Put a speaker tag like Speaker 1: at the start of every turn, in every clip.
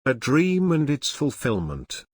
Speaker 1: A Dream and Its Fulfillment.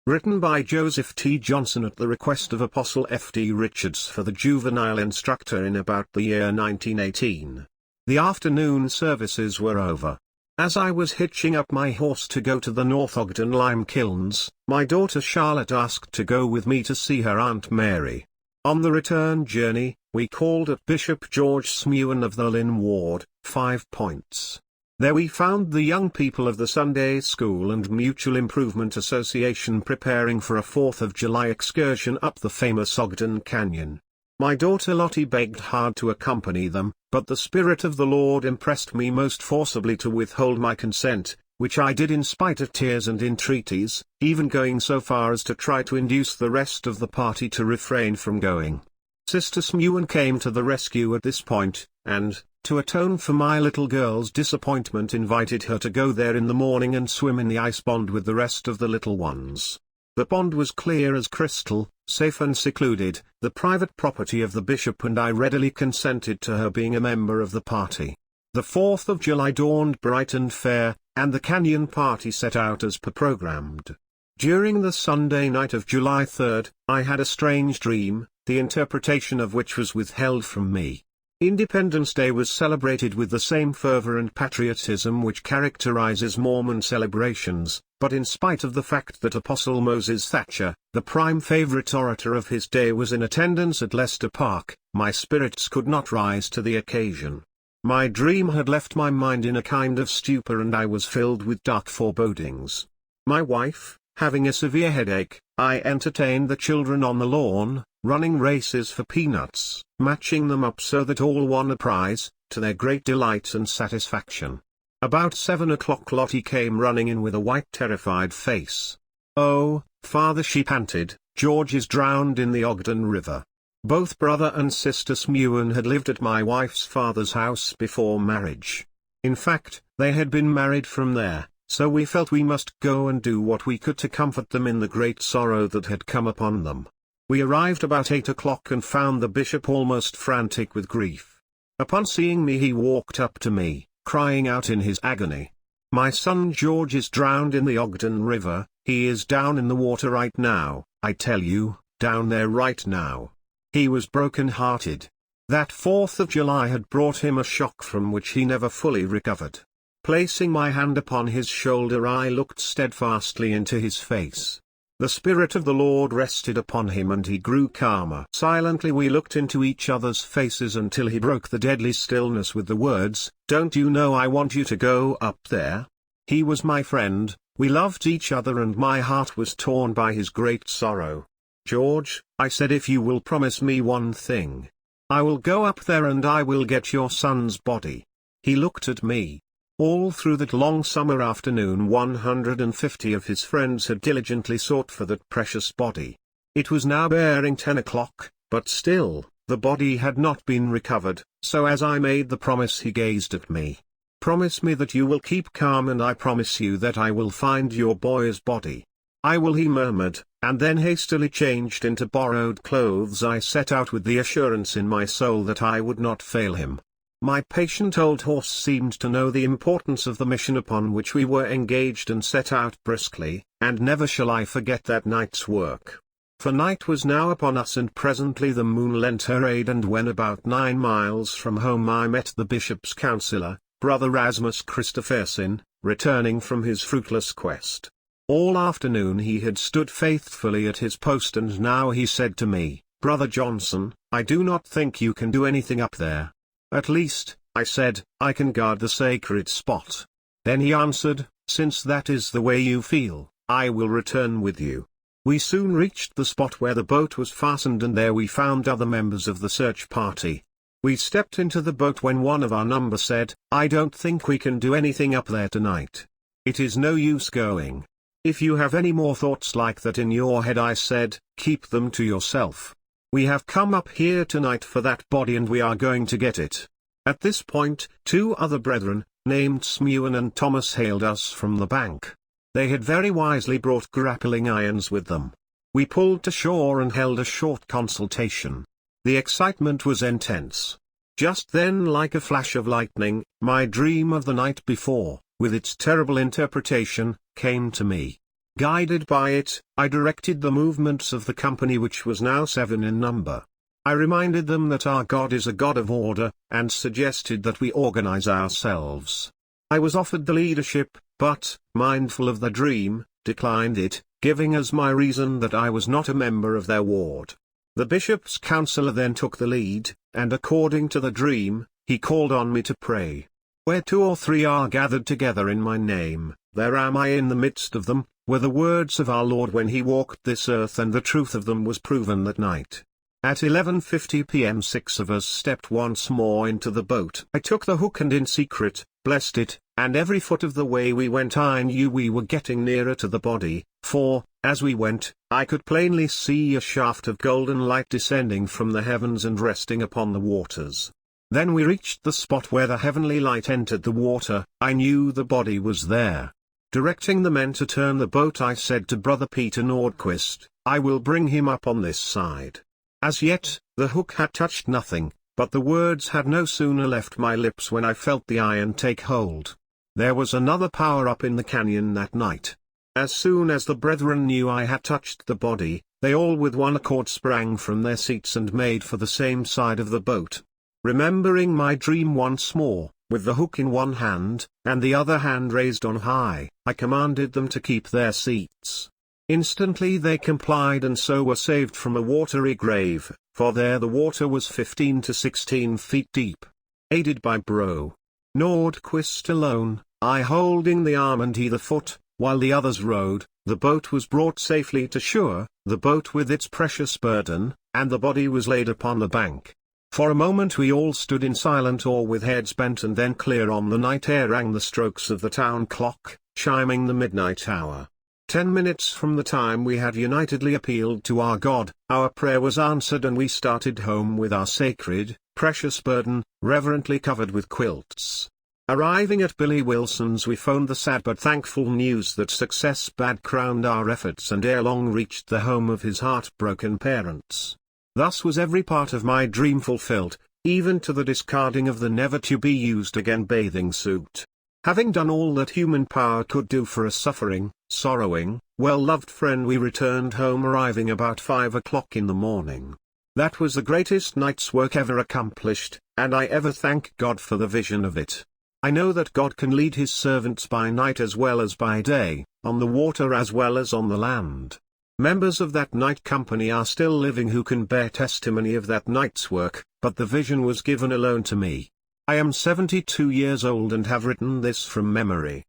Speaker 1: Written by Joseph T. Johnson at the request of Apostle F. D. Richards for the juvenile instructor in about the year 1918. The afternoon services were over. As I was hitching up my horse to go to the North Ogden lime kilns, my daughter Charlotte asked to go with me to see her Aunt Mary. On the return journey, we called at Bishop George Smuin of the Lynn Ward, 5 Points. There we found the young people of the Sunday School and Mutual Improvement Association preparing for a 4th of July excursion up the famous Ogden Canyon. My daughter Lottie begged hard to accompany them, but the Spirit of the Lord impressed me most forcibly to withhold my consent, which I did in spite of tears and entreaties, even going so far as to try to induce the rest of the party to refrain from going. Sister Smuin came to the rescue at this point, and, to atone for my little girl's disappointment, invited her to go there in the morning and swim in the ice pond with the rest of the little ones. The pond was clear as crystal, safe and secluded, the private property of the bishop, and I readily consented to her being a member of the party. The 4th of July dawned bright and fair, and the canyon party set out as per programmed. During the Sunday night of July 3rd, I had a strange dream, the interpretation of which was withheld from me. Independence Day was celebrated with the same fervor and patriotism which characterizes Mormon celebrations, but in spite of the fact that Apostle Moses Thatcher, the prime favorite orator of his day, was in attendance at Leicester Park, my spirits could not rise to the occasion. My dream had left my mind in a kind of stupor, and I was filled with dark forebodings. My wife, having a severe headache, I entertained the children on the lawn, running races for peanuts, matching them up so that all won a prize, to their great delight and satisfaction. About 7 o'clock Lottie came running in with a white terrified face. "Oh, father," she panted, "George is drowned in the Ogden River." Both brother and sister Smuin had lived at my wife's father's house before marriage. In fact, they had been married from there, so we felt we must go and do what we could to comfort them in the great sorrow that had come upon them. We arrived about 8 o'clock and found the bishop almost frantic with grief. Upon seeing me he walked up to me, crying out in his agony, "My son George is drowned in the Ogden River, he is down in the water right now, I tell you, down there right now." He was broken-hearted. That 4th of July had brought him a shock from which he never fully recovered. Placing my hand upon his shoulder, I looked steadfastly into his face. The Spirit of the Lord rested upon him and he grew calmer. Silently we looked into each other's faces until he broke the deadly stillness with the words, "Don't you know I want you to go up there?" He was my friend, we loved each other, and my heart was torn by his great sorrow. "George," I said, "if you will promise me one thing, I will go up there and I will get your son's body." He looked at me. All through that long summer afternoon 150 of his friends had diligently sought for that precious body. It was now bearing 10 o'clock, but still, the body had not been recovered, so as I made the promise he gazed at me. "Promise me that you will keep calm, and I promise you that I will find your boy's body." "I will," he murmured, and then hastily changed into borrowed clothes. I set out with the assurance in my soul that I would not fail him. My patient old horse seemed to know the importance of the mission upon which we were engaged and set out briskly, and never shall I forget that night's work. For night was now upon us, and presently the moon lent her aid, and when about 9 miles from home I met the bishop's counselor, Brother Rasmus Christopherson, returning from his fruitless quest. All afternoon he had stood faithfully at his post, and now he said to me, "Brother Johnson, I do not think you can do anything up there." "At least," I said, "I can guard the sacred spot." Then he answered, "Since that is the way you feel, I will return with you." We soon reached the spot where the boat was fastened, and there we found other members of the search party. We stepped into the boat when one of our number said, "I don't think we can do anything up there tonight. It is no use going. If you have any more thoughts like that in your head," I said, "keep them to yourself. We have come up here tonight for that body, and we are going to get it." At this point, 2 other brethren, named Smuin and Thomas, hailed us from the bank. They had very wisely brought grappling irons with them. We pulled to shore and held a short consultation. The excitement was intense. Just then, like a flash of lightning, my dream of the night before, with its terrible interpretation, came to me. Guided by it, I directed the movements of the company, which was now 7 in number. I reminded them that our God is a God of order, and suggested that we organize ourselves. I was offered the leadership, but, mindful of the dream, declined it, giving as my reason that I was not a member of their ward. The bishop's counselor then took the lead, and according to the dream, he called on me to pray. "Where 2 or 3 are gathered together in my name, there am I in the midst of them," were the words of our Lord when he walked this earth, and the truth of them was proven that night. At 11:50 p.m. 6 of us stepped once more into the boat. I took the hook and in secret, blessed it, and every foot of the way we went I knew we were getting nearer to the body, for, as we went, I could plainly see a shaft of golden light descending from the heavens and resting upon the waters. Then we reached the spot where the heavenly light entered the water. I knew the body was there. Directing the men to turn the boat, I said to Brother Peter Nordquist, "I will bring him up on this side." As yet, the hook had touched nothing, but the words had no sooner left my lips when I felt the iron take hold. There was another power up in the canyon that night. As soon as the brethren knew I had touched the body, they all with one accord sprang from their seats and made for the same side of the boat. Remembering my dream once more, with the hook in one hand, and the other hand raised on high, I commanded them to keep their seats. Instantly they complied, and so were saved from a watery grave, for there the water was 15 to 16 feet deep. Aided by Bro. Nordquist alone, I holding the arm and he the foot, while the others rowed, the boat was brought safely to shore, the boat with its precious burden, and the body was laid upon the bank. For a moment we all stood in silent awe with heads bent, and then clear on the night air rang the strokes of the town clock, chiming the midnight hour. 10 minutes from the time we had unitedly appealed to our God, our prayer was answered, and we started home with our sacred, precious burden, reverently covered with quilts. Arriving at Billy Wilson's, we phoned the sad but thankful news that success had crowned our efforts and ere long reached the home of his heartbroken parents. Thus was every part of my dream fulfilled, even to the discarding of the never-to-be-used-again bathing suit. Having done all that human power could do for a suffering, sorrowing, well-loved friend, we returned home, arriving about 5 o'clock in the morning. That was the greatest night's work ever accomplished, and I ever thank God for the vision of it. I know that God can lead his servants by night as well as by day, on the water as well as on the land. Members of that night company are still living who can bear testimony of that night's work, but the vision was given alone to me. I am 72 years old and have written this from memory.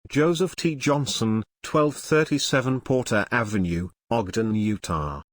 Speaker 1: Joseph T. Johnson, 1237 Porter Avenue, Ogden, Utah.